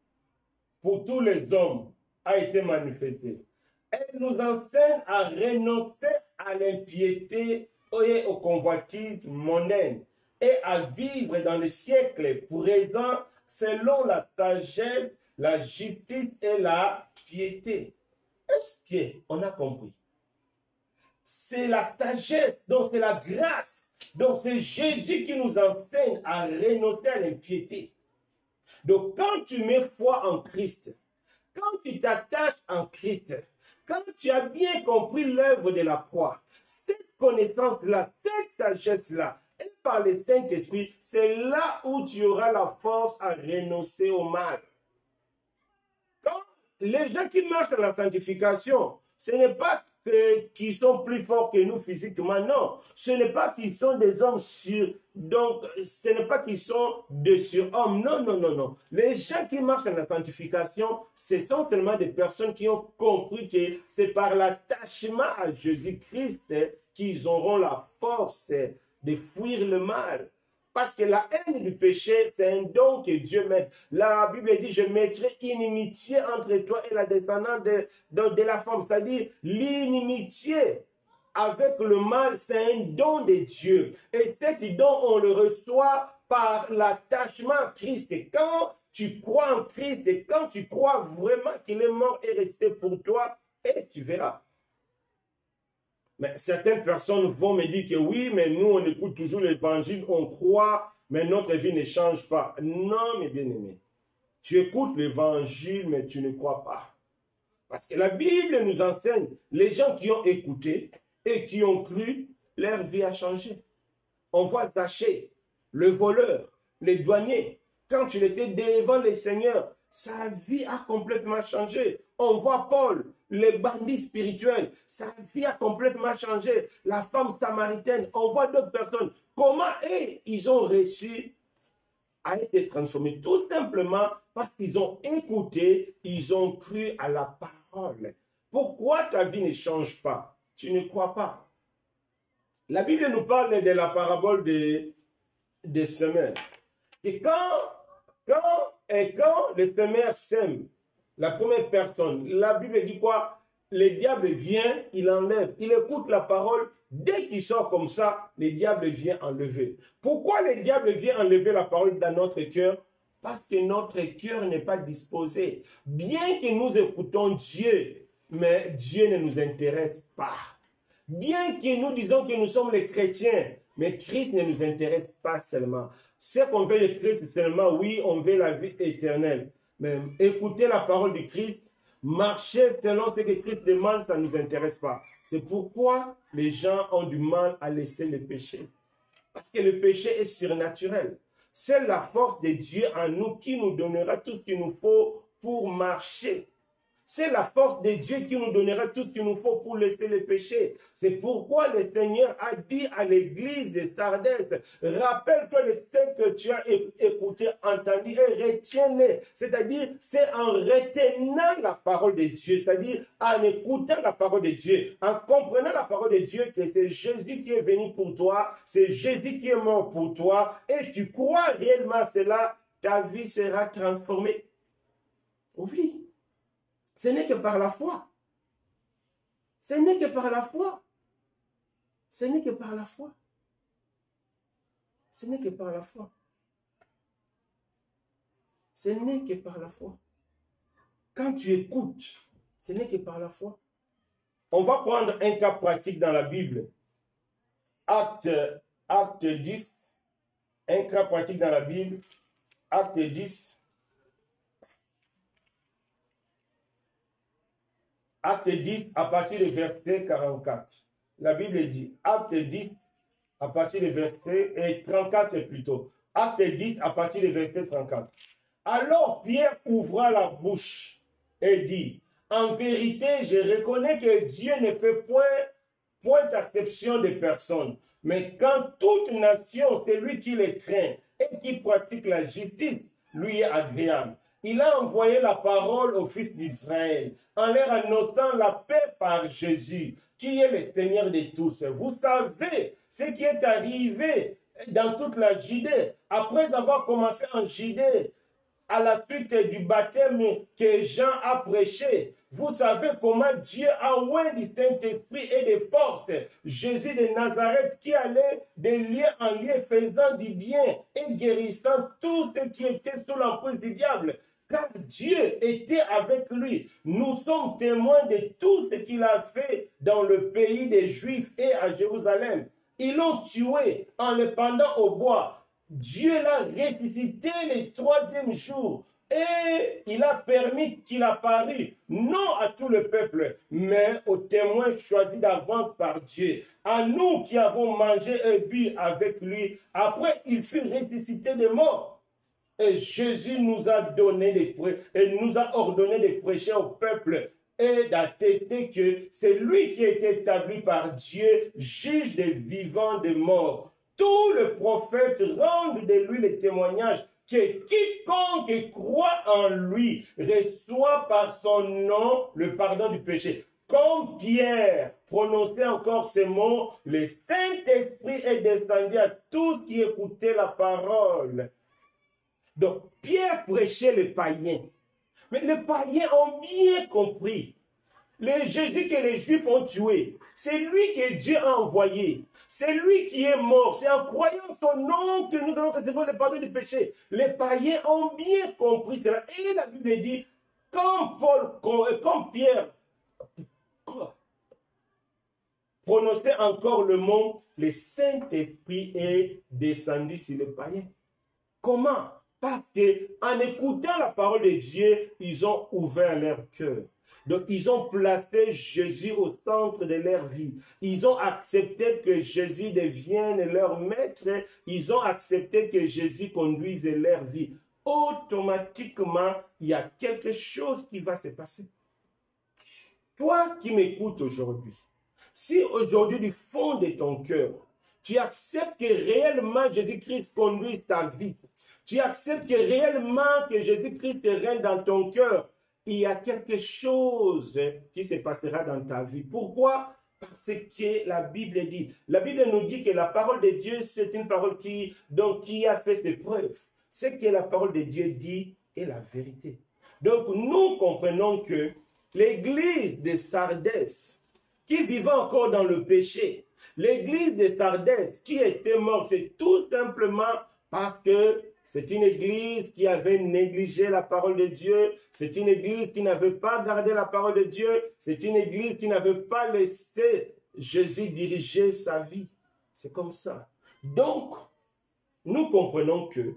pour tous les hommes, a été manifestée. Elle nous enseigne à renoncer à l'impiété et aux convoitises mondaines et à vivre dans le siècle présent selon la sagesse, la justice et la piété. Est-ce qu'on a compris? C'est la sagesse, donc c'est la grâce. Donc c'est Jésus qui nous enseigne à renoncer à l'impiété. Donc quand tu mets foi en Christ, quand tu t'attaches en Christ, quand tu as bien compris l'œuvre de la croix, cette connaissance-là, cette sagesse-là, et par le Saint-Esprit, c'est là où tu auras la force à renoncer au mal. Quand les gens qui marchent dans la sanctification, ce n'est pas qui sont plus forts que nous physiquement. Non, ce n'est pas qu'ils sont des hommes donc ce n'est pas qu'ils sont des surhommes. Non, non, non, non. Les gens qui marchent dans la sanctification, ce sont seulement des personnes qui ont compris que c'est par l'attachement à Jésus-Christ qu'ils auront la force de fuir le mal. Parce que la haine du péché, c'est un don que Dieu met. La Bible dit, je mettrai inimitié entre toi et la descendance de la femme. C'est-à-dire, l'inimitié avec le mal, c'est un don de Dieu. Et cet don, on le reçoit par l'attachement à Christ. Et quand tu crois en Christ, et quand tu crois vraiment qu'il est mort et resté pour toi, et tu verras. Mais certaines personnes vont me dire que oui, mais nous, on écoute toujours l'évangile, on croit, mais notre vie ne change pas. Non, mes bien-aimés. Tu écoutes l'évangile, mais tu ne crois pas. Parce que la Bible nous enseigne, les gens qui ont écouté et qui ont cru, leur vie a changé. On voit Zachée, le voleur, les douaniers. Quand il était devant le Seigneur, sa vie a complètement changé. On voit Paul, les bandits spirituels, sa vie a complètement changé. La femme samaritaine, on voit d'autres personnes. Comment ils ont réussi à être transformés? Tout simplement parce qu'ils ont écouté, ils ont cru à la parole. Pourquoi ta vie ne change pas? Tu ne crois pas. La Bible nous parle de la parabole des semeurs. Et quand le semeur sème, la première personne, la Bible dit quoi? Le diable vient, il enlève, il écoute la parole. Dès qu'il sort comme ça, le diable vient enlever. Pourquoi le diable vient enlever la parole dans notre cœur? Parce que notre cœur n'est pas disposé. Bien que nous écoutons Dieu, mais Dieu ne nous intéresse pas. Bien que nous disons que nous sommes les chrétiens, mais Christ ne nous intéresse pas seulement. Ce qu'on veut de Christ seulement, oui, on veut la vie éternelle. Mais écouter la parole de Christ, marcher selon ce que Christ demande, ça ne nous intéresse pas. C'est pourquoi les gens ont du mal à laisser le péché. Parce que le péché est surnaturel. C'est la force de Dieu en nous qui nous donnera tout ce qu'il nous faut pour marcher. C'est la force de Dieu qui nous donnera tout ce qu'il nous faut pour laisser le péché. C'est pourquoi le Seigneur a dit à l'église de Sardis, rappelle-toi de ce que tu as écouté, entendu et retiens-le. C'est-à-dire, c'est en retenant la parole de Dieu, c'est-à-dire en écoutant la parole de Dieu, en comprenant la parole de Dieu que c'est Jésus qui est venu pour toi, c'est Jésus qui est mort pour toi, et tu crois réellement cela, ta vie sera transformée. Oui. Ce n'est que par la foi. Ce n'est que par la foi. Ce n'est que par la foi. Ce n'est que par la foi. Ce n'est que par la foi. Quand tu écoutes, ce n'est que par la foi. On va prendre un cas pratique dans la Bible. Acte 10. Un cas pratique dans la Bible. Acte 10. Acte 10 à partir du verset 44. La Bible dit, Acte 10 à partir du verset 34 plutôt. Acte 10 à partir du verset 34. Alors Pierre ouvra la bouche et dit, en vérité, je reconnais que Dieu ne fait point d'acception de personnes, mais quand toute nation, c'est lui qui les craint et qui pratique la justice, lui est agréable. Il a envoyé la parole aux fils d'Israël en leur annonçant la paix par Jésus, qui est le Seigneur de tous. Vous savez ce qui est arrivé dans toute la Judée. Après avoir commencé en Judée, à la suite du baptême que Jean a prêché, vous savez comment Dieu a oint du Saint-Esprit et de force Jésus de Nazareth qui allait de lieu en lieu faisant du bien et guérissant tous ceux qui étaient sous l'emprise du diable. Car Dieu était avec lui. Nous sommes témoins de tout ce qu'il a fait dans le pays des Juifs et à Jérusalem. Ils l'ont tué en le pendant au bois. Dieu l'a ressuscité le troisième jour. Et il a permis qu'il apparût, non à tout le peuple, mais aux témoins choisis d'avance par Dieu. À nous qui avons mangé et bu avec lui, après il fut ressuscité des morts. Et Jésus nous a donné et nous a ordonné de prêcher au peuple et d'attester que c'est lui qui est établi par Dieu, juge des vivants, des morts. Tous les prophètes rendent de lui le témoignage que quiconque croit en lui reçoit par son nom le pardon du péché. Comme Pierre prononçait encore ces mots, le Saint-Esprit est descendu à tous qui écoutaient la parole. Donc, Pierre prêchait les païens. Mais les païens ont bien compris. Le Jésus que les Juifs ont tué, c'est lui que Dieu a envoyé. C'est lui qui est mort. C'est en croyant son nom que nous allons recevoir le pardon du péché. Les païens ont bien compris cela. Et la Bible dit, comme Pierre prononçait encore le mot, le Saint-Esprit est descendu sur les païens. Comment? Parce qu'en écoutant la parole de Dieu, ils ont ouvert leur cœur. Donc, ils ont placé Jésus au centre de leur vie. Ils ont accepté que Jésus devienne leur maître. Ils ont accepté que Jésus conduise leur vie. Automatiquement, il y a quelque chose qui va se passer. Toi qui m'écoutes aujourd'hui, si aujourd'hui du fond de ton cœur, tu acceptes que réellement Jésus-Christ conduise ta vie, tu acceptes que réellement que Jésus-Christ règne dans ton cœur, il y a quelque chose qui se passera dans ta vie. Pourquoi? Parce que la Bible dit. La Bible nous dit que la parole de Dieu, c'est une parole qui a fait ses preuves. Ce que la parole de Dieu dit est la vérité. Donc nous comprenons que l'église de Sardès, qui vivait encore dans le péché, l'église de Sardès qui était morte, c'est tout simplement parce que c'est une église qui avait négligé la parole de Dieu. C'est une église qui n'avait pas gardé la parole de Dieu. C'est une église qui n'avait pas laissé Jésus diriger sa vie. C'est comme ça. Donc, nous comprenons que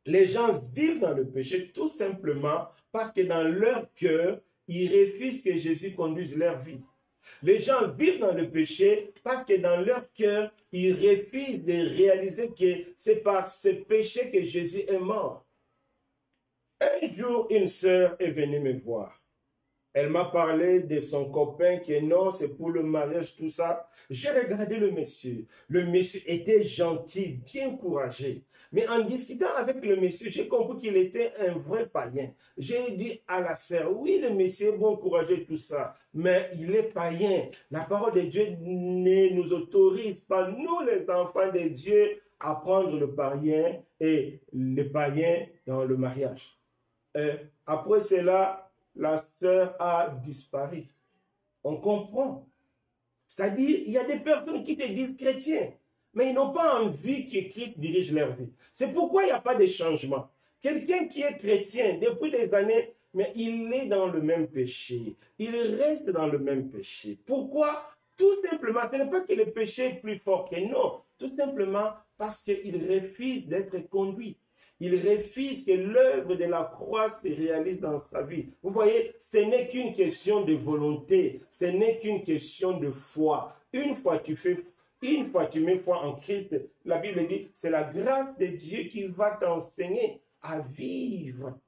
les gens vivent dans le péché tout simplement parce que dans leur cœur, ils refusent que Jésus conduise leur vie. Les gens vivent dans le péché parce que dans leur cœur, ils refusent de réaliser que c'est par ce péché que Jésus est mort. Un jour, une sœur est venue me voir. Elle m'a parlé de son copain qui non, c'est pour le mariage, tout ça. J'ai regardé le monsieur. Le monsieur était gentil, bien courageux. Mais en discutant avec le monsieur, j'ai compris qu'il était un vrai païen. J'ai dit à la sœur, oui, le monsieur est bon, courageux, tout ça. Mais il est païen. La parole de Dieu ne nous autorise pas, nous les enfants de Dieu, à prendre le païen et le païen dans le mariage. Après cela, la sœur a disparu. On comprend. C'est-à-dire, il y a des personnes qui se disent chrétiens, mais ils n'ont pas envie que Christ dirige leur vie. C'est pourquoi il n'y a pas de changement. Quelqu'un qui est chrétien depuis des années, mais il est dans le même péché. Il reste dans le même péché. Pourquoi? Tout simplement, ce n'est pas que le péché est plus fort que non. Tout simplement parce qu'il refuse d'être conduit. Il refuse que l'œuvre de la croix se réalise dans sa vie. Vous voyez, ce n'est qu'une question de volonté. Ce n'est qu'une question de foi. Une fois tu mets foi en Christ, la Bible dit, c'est la grâce de Dieu qui va t'enseigner à vivre.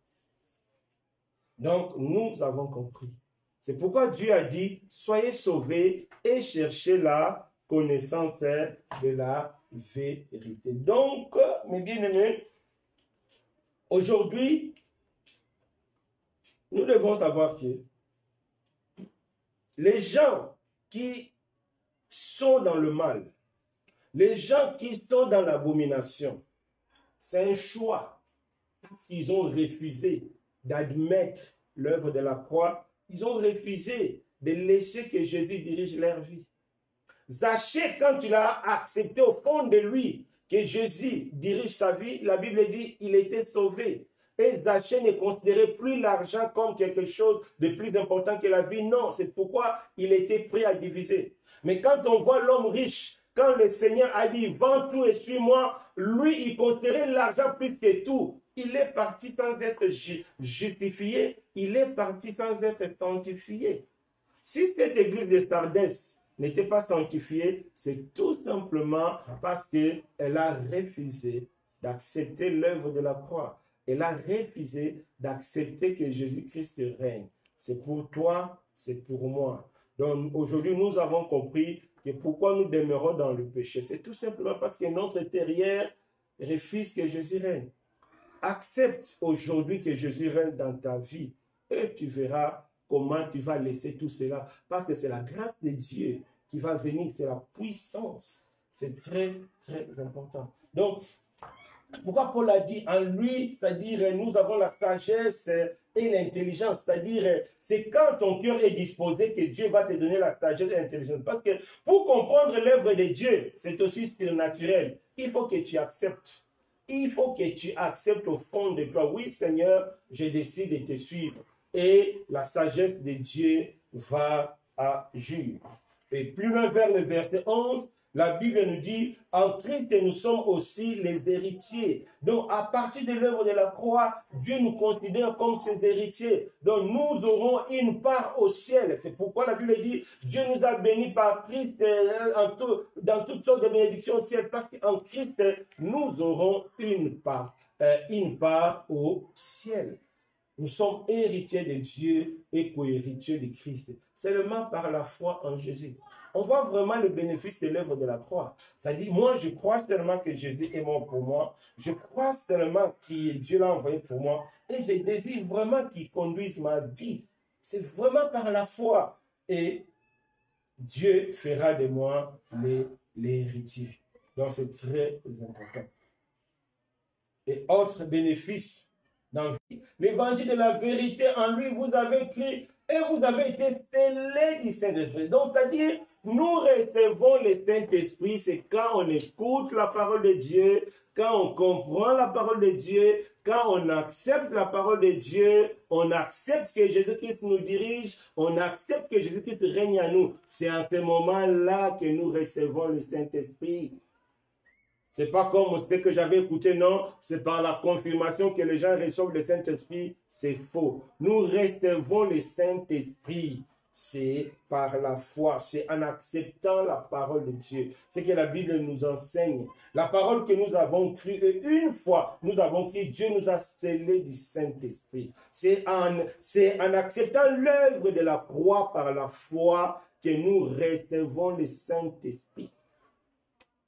Donc, nous avons compris. C'est pourquoi Dieu a dit, soyez sauvés et cherchez la connaissance de la vérité. Donc, mes bien-aimés, aujourd'hui, nous devons savoir que les gens qui sont dans le mal, les gens qui sont dans l'abomination, c'est un choix. Ils ont refusé d'admettre l'œuvre de la croix. Ils ont refusé de laisser que Jésus dirige leur vie. Zachée, quand il a accepté au fond de lui que Jésus dirige sa vie, la Bible dit qu'il était sauvé. Et Zachée ne considérait plus l'argent comme quelque chose de plus important que la vie. Non, c'est pourquoi il était prêt à diviser. Mais quand on voit l'homme riche, quand le Seigneur a dit « Vends tout et suis-moi », lui, il considérait l'argent plus que tout. Il est parti sans être justifié. Il est parti sans être sanctifié. Si cette église de Sardès n'était pas sanctifiée, c'est tout simplement parce qu'elle a refusé d'accepter l'œuvre de la croix. Elle a refusé d'accepter que Jésus-Christ règne. c'est pour toi, c'est pour moi. Donc aujourd'hui, nous avons compris que pourquoi nous demeurons dans le péché. C'est tout simplement parce que notre intérieur refuse que Jésus règne. Accepte aujourd'hui que Jésus règne dans ta vie et tu verras comment tu vas laisser tout cela. Parce que c'est la grâce de Dieu qui va venir, c'est la puissance. C'est très, très important. Donc, pourquoi Paul a dit en lui, c'est-à-dire nous avons la sagesse et l'intelligence, c'est-à-dire c'est quand ton cœur est disposé que Dieu va te donner la sagesse et l'intelligence. Parce que pour comprendre l'œuvre de Dieu, c'est aussi surnaturel. Il faut que tu acceptes. Il faut que tu acceptes au fond de toi. Oui, Seigneur, je décide de te suivre. Et la sagesse de Dieu va agir. Et plus loin vers le verset 11, la Bible nous dit, en Christ, nous sommes aussi les héritiers. Donc, à partir de l'œuvre de la croix, Dieu nous considère comme ses héritiers. Donc, nous aurons une part au ciel. C'est pourquoi la Bible dit, Dieu nous a bénis par Christ dans toutes sortes de bénédictions au ciel. Parce qu'en Christ, nous aurons une part au ciel. Nous sommes héritiers de Dieu et co-héritiers de Christ. Seulement par la foi en Jésus. On voit vraiment le bénéfice de l'œuvre de la croix. Ça dit, moi, je crois seulement que Jésus est mort pour moi. Je crois seulement que Dieu l'a envoyé pour moi. Et je désire vraiment qu'il conduise ma vie. C'est vraiment par la foi. Et Dieu fera de moi l'héritier. Donc, c'est très important. Et autre bénéfice dans l'évangile de la vérité, en lui, vous avez cru et vous avez été scellés du Saint-Esprit. Donc, c'est-à-dire, nous recevons le Saint-Esprit, c'est quand on écoute la parole de Dieu, quand on comprend la parole de Dieu, quand on accepte la parole de Dieu, on accepte que Jésus-Christ nous dirige, on accepte que Jésus-Christ règne à nous. C'est à ce moment-là que nous recevons le Saint-Esprit. C'est pas comme ce que j'avais écouté, non. C'est par la confirmation que les gens reçoivent le Saint-Esprit. C'est faux. Nous recevons le Saint-Esprit. C'est par la foi. C'est en acceptant la parole de Dieu. C'est que la Bible nous enseigne. La parole que nous avons crue, et une fois nous avons cru, Dieu nous a scellés du Saint-Esprit. C'est en acceptant l'œuvre de la croix par la foi que nous recevons le Saint-Esprit.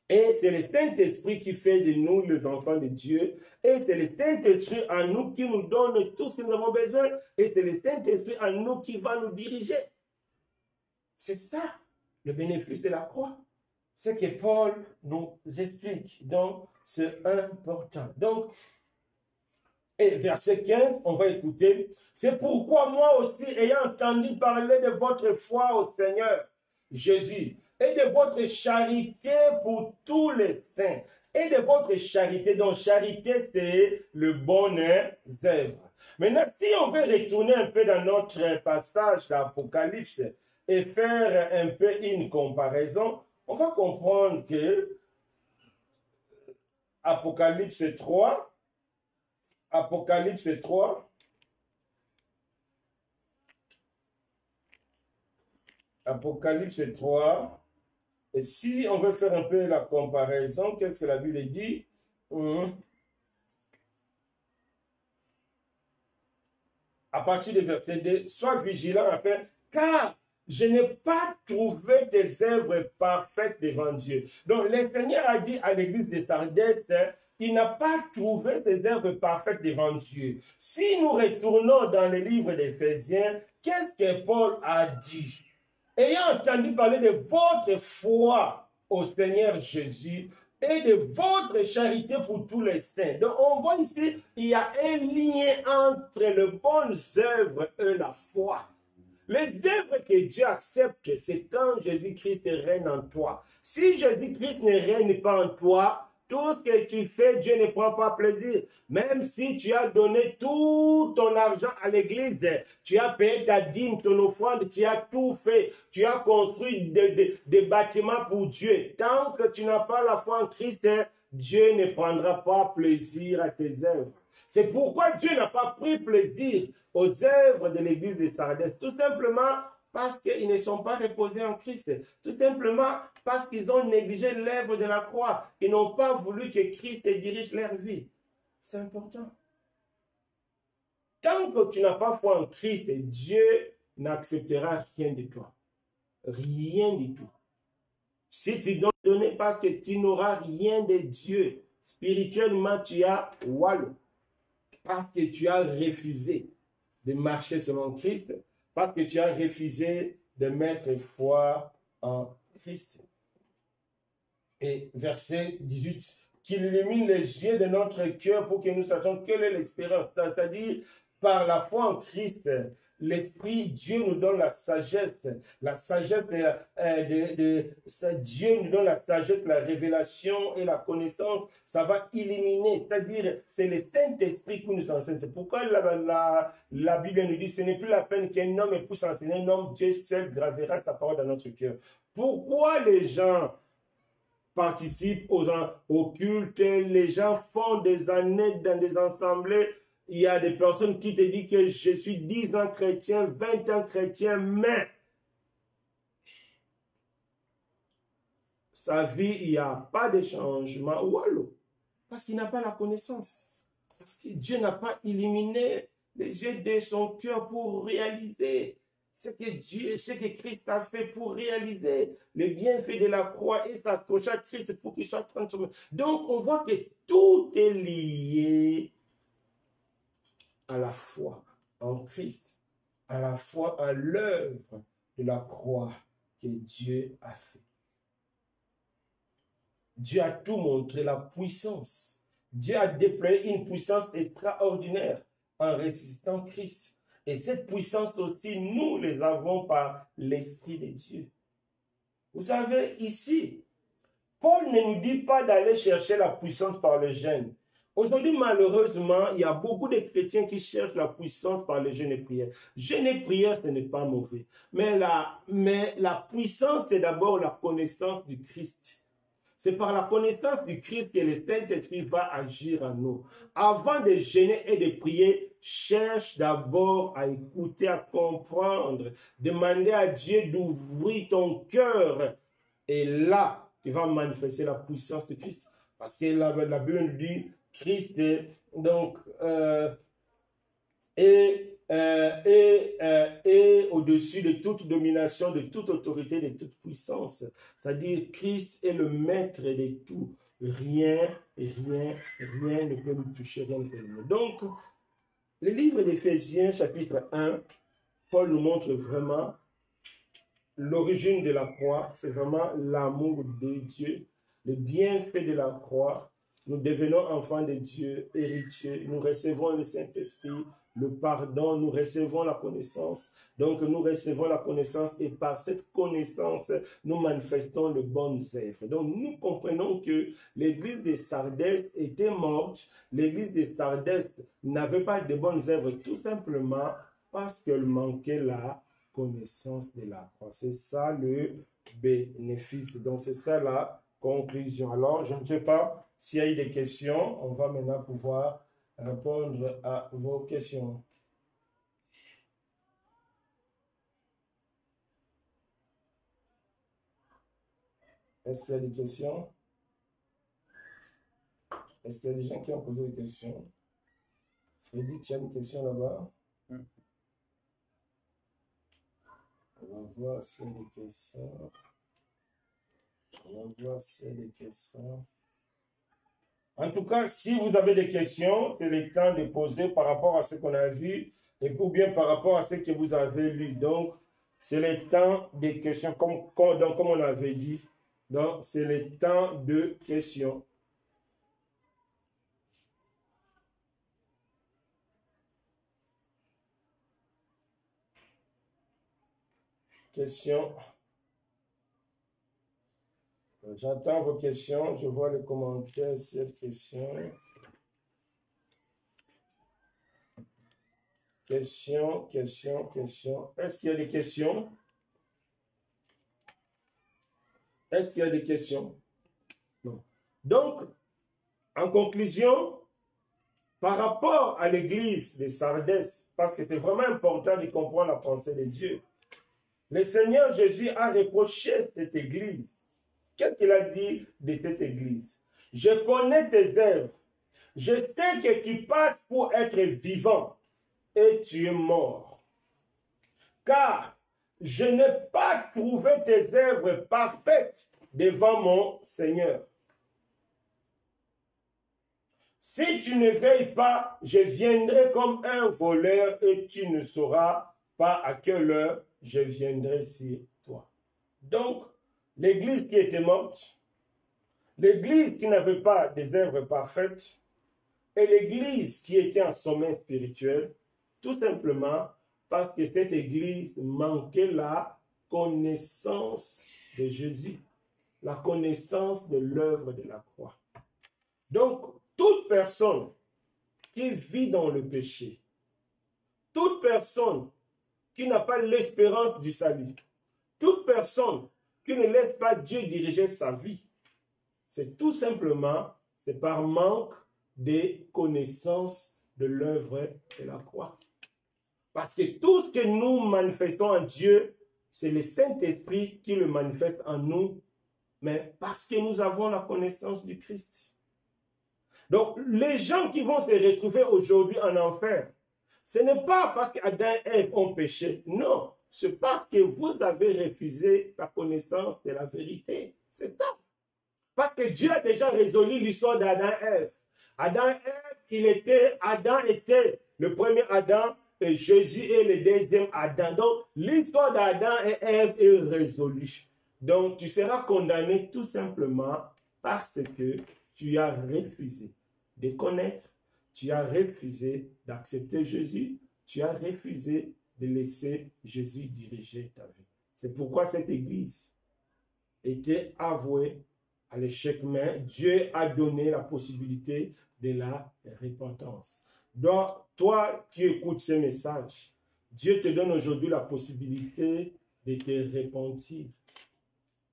Et c'est le Saint-Esprit qui fait de nous les enfants de Dieu. Et c'est le Saint-Esprit en nous qui nous donne tout ce que nous avons besoin. Et c'est le Saint-Esprit en nous qui va nous diriger. C'est ça, le bénéfice de la croix. C'est que Paul nous explique. Donc, c'est important. Donc, et verset 15, on va écouter. C'est pourquoi moi aussi, ayant entendu parler de votre foi au Seigneur Jésus, et de votre charité pour tous les saints, et de votre charité, dont charité c'est le bon œuvre. Maintenant, si on veut retourner un peu dans notre passage d'Apocalypse et faire un peu une comparaison, on va comprendre que Apocalypse 3, et si on veut faire un peu la comparaison, qu'est-ce que la Bible dit? À partir du verset 2, sois vigilant afin, car je n'ai pas trouvé des œuvres parfaites devant Dieu. Donc, le Seigneur a dit à l'église de Sardis, il n'a pas trouvé des œuvres parfaites devant Dieu. Si nous retournons dans le livre d'Éphésiens, qu'est-ce que Paul a dit? Ayant entendu parler de votre foi au Seigneur Jésus et de votre charité pour tous les saints. Donc, on voit ici, il y a un lien entre les bonnes œuvres et la foi. Les œuvres que Dieu accepte, c'est quand Jésus-Christ règne en toi. Si Jésus-Christ ne règne pas en toi, tout ce que tu fais, Dieu ne prend pas plaisir. Même si tu as donné tout ton argent à l'église, tu as payé ta dîme, ton offrande, tu as tout fait. Tu as construit des bâtiments pour Dieu. Tant que tu n'as pas la foi en Christ, Dieu ne prendra pas plaisir à tes œuvres. C'est pourquoi Dieu n'a pas pris plaisir aux œuvres de l'église de Sardis. Tout simplement parce qu'ils ne sont pas reposés en Christ. Tout simplement parce qu'ils ont négligé l'œuvre de la croix. Ils n'ont pas voulu que Christ dirige leur vie. C'est important. tant que tu n'as pas foi en Christ, Dieu n'acceptera rien de toi. Rien du tout. Si tu dois donner parce que tu n'auras rien de Dieu, spirituellement tu as wallo. Parce que tu as refusé de marcher selon Christ, parce que tu as refusé de mettre foi en Christ. Et verset 18, qu'il illumine les yeux de notre cœur pour que nous sachions quelle est l'espérance. C'est-à-dire, par la foi en Christ, l'Esprit, Dieu nous donne la sagesse Dieu nous donne la sagesse, la révélation et la connaissance, ça va éliminer, c'est-à-dire, c'est le Saint-Esprit qui nous enseigne. C'est pourquoi la Bible nous dit, ce n'est plus la peine qu'un homme puisse enseigner un homme, Dieu seul gravera sa parole dans notre cœur. Pourquoi les gens participent au culte, les gens font des années dans des assemblées? Il y a des personnes qui te disent que je suis 10 ans chrétien, 20 ans chrétien, mais sa vie, il n'y a pas de changement. Wallo, parce qu'il n'a pas la connaissance. Parce que Dieu n'a pas illuminé les yeux de son cœur pour réaliser ce que Christ a fait pour réaliser le bienfait de la croix et s'accrocher à Christ pour qu'il soit transformé. Donc, on voit que tout est lié à la foi en Christ, à la foi en l'œuvre de la croix que Dieu a fait. Dieu a tout montré, la puissance. Dieu a déployé une puissance extraordinaire en ressuscitant Christ. Et cette puissance aussi, nous les avons par l'Esprit de Dieu. Vous savez, ici, Paul ne nous dit pas d'aller chercher la puissance par le jeûne. Aujourd'hui, malheureusement, il y a beaucoup de chrétiens qui cherchent la puissance par le jeûne et prière. Jeûne et prière, ce n'est pas mauvais. Mais la puissance, c'est d'abord la connaissance du Christ. C'est par la connaissance du Christ que le Saint-Esprit va agir en nous. Avant de jeûner et de prier, cherche d'abord à écouter, à comprendre. Demander à Dieu d'ouvrir ton cœur. Et là, tu vas manifester la puissance de Christ. Parce que la Bible nous dit, Christ donc, est au-dessus de toute domination, de toute autorité, de toute puissance. C'est-à-dire, Christ est le maître de tout. Rien ne peut nous toucher, rien ne peut nous. Donc, le livre d'Éphésiens, chapitre 1, Paul nous montre vraiment l'origine de la croix. C'est vraiment l'amour de Dieu, le bienfait de la croix. Nous devenons enfants de Dieu, héritiers. Nous recevons le Saint-Esprit, le pardon, nous recevons la connaissance. Donc, nous recevons la connaissance et par cette connaissance, nous manifestons les bonnes œuvres. Donc, nous comprenons que l'église de Sardis était morte. L'église de Sardis n'avait pas de bonnes œuvres, tout simplement parce qu'elle manquait la connaissance de la croix. C'est ça le bénéfice. Donc, c'est ça la conclusion. Alors, je ne sais pas s'il y a eu des questions. On va maintenant pouvoir répondre à vos questions. Est-ce qu'il y a des questions? Est-ce qu'il y a des gens qui ont posé des questions? Frédéric, tu as des questions là-bas? On va voir s'il y a des questions. On va voir s'il y a des questions. En tout cas, si vous avez des questions, c'est le temps de poser par rapport à ce qu'on a vu ou bien par rapport à ce que vous avez lu. Donc, c'est le temps des questions, comme on avait dit. Donc, c'est le temps de questions. Questions. J'attends vos questions. Je vois les commentaires s'il y a des questions. Questions. Est-ce qu'il y a des questions? Est-ce qu'il y a des questions? Non. Donc, en conclusion, par rapport à l'église de Sardis, parce que c'est vraiment important de comprendre la pensée de Dieu, le Seigneur Jésus a reproché cette église. Qu'est-ce qu'il a dit de cette église? Je connais tes œuvres. Je sais que tu passes pour être vivant. et tu es mort. Car je n'ai pas trouvé tes œuvres parfaites devant mon Seigneur. Si tu ne veilles pas, je viendrai comme un voleur et tu ne sauras pas à quelle heure je viendrai sur toi. Donc, l'église qui était morte, l'église qui n'avait pas des œuvres parfaites et l'église qui était en sommeil spirituel, tout simplement parce que cette église manquait la connaissance de Jésus, la connaissance de l'œuvre de la croix. Donc, toute personne qui vit dans le péché, toute personne qui n'a pas l'espérance du salut, toute personne qui ne laisse pas Dieu diriger sa vie, c'est tout simplement, c'est par manque de connaissance de l'œuvre de la croix. Parce que tout ce que nous manifestons en Dieu, c'est le Saint-Esprit qui le manifeste en nous, mais parce que nous avons la connaissance du Christ. Donc, les gens qui vont se retrouver aujourd'hui en enfer, ce n'est pas parce qu'Adam et Ève ont péché. Non, c'est parce que vous avez refusé la connaissance de la vérité. C'est ça. Parce que Dieu a déjà résolu l'histoire d'Adam et Ève. Adam était le premier Adam et Jésus est le deuxième Adam. Donc, l'histoire d'Adam et Ève est résolue. Donc, tu seras condamné tout simplement parce que tu as refusé de connaître, tu as refusé d'accepter Jésus, tu as refusé de laisser Jésus diriger ta vie. C'est pourquoi cette église était avouée à l'échec, mais Dieu a donné la possibilité de la repentance. Donc, toi qui écoutes ces messages, Dieu te donne aujourd'hui la possibilité de te repentir,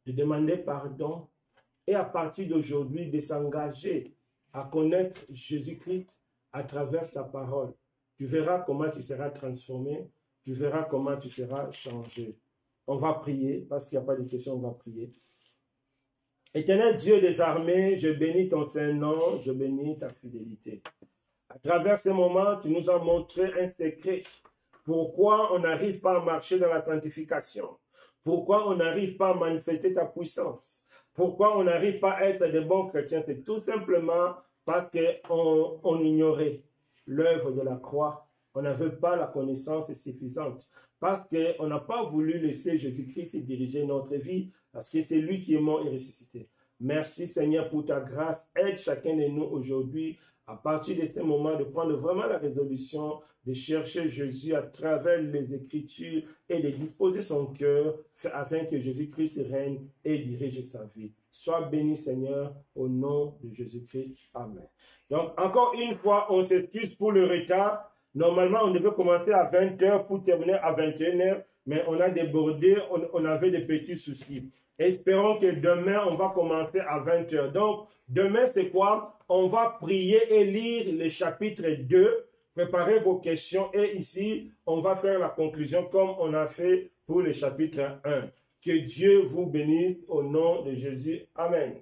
de demander pardon et à partir d'aujourd'hui de s'engager à connaître Jésus-Christ à travers sa parole. Tu verras comment tu seras transformé, tu verras comment tu seras changé. On va prier, parce qu'il n'y a pas de questions, on va prier. Éternel Dieu des armées, je bénis ton Saint-Nom, je bénis ta fidélité. À travers ces moments, tu nous as montré un secret. Pourquoi on n'arrive pas à marcher dans la sanctification? Pourquoi on n'arrive pas à manifester ta puissance? Pourquoi on n'arrive pas à être de bons chrétiens? C'est tout simplement parce qu'on ignorait l'œuvre de la croix. On n'avait pas la connaissance suffisante. Parce qu'on n'a pas voulu laisser Jésus-Christ diriger notre vie. Parce que c'est lui qui est mort et ressuscité. Merci Seigneur pour ta grâce. Aide chacun de nous aujourd'hui, à partir de ce moment, de prendre vraiment la résolution de chercher Jésus à travers les Écritures et de disposer son cœur afin que Jésus-Christ règne et dirige sa vie. Sois béni Seigneur au nom de Jésus-Christ. Amen. Donc encore une fois, on s'excuse pour le retard. Normalement, on devait commencer à 20h pour terminer à 21h, mais on a débordé, on avait des petits soucis. Espérons que demain, on va commencer à 20h. Donc, demain, c'est quoi? On va prier et lire le chapitre 2. Préparez vos questions et ici, on va faire la conclusion comme on a fait pour le chapitre 1. Que Dieu vous bénisse au nom de Jésus. Amen.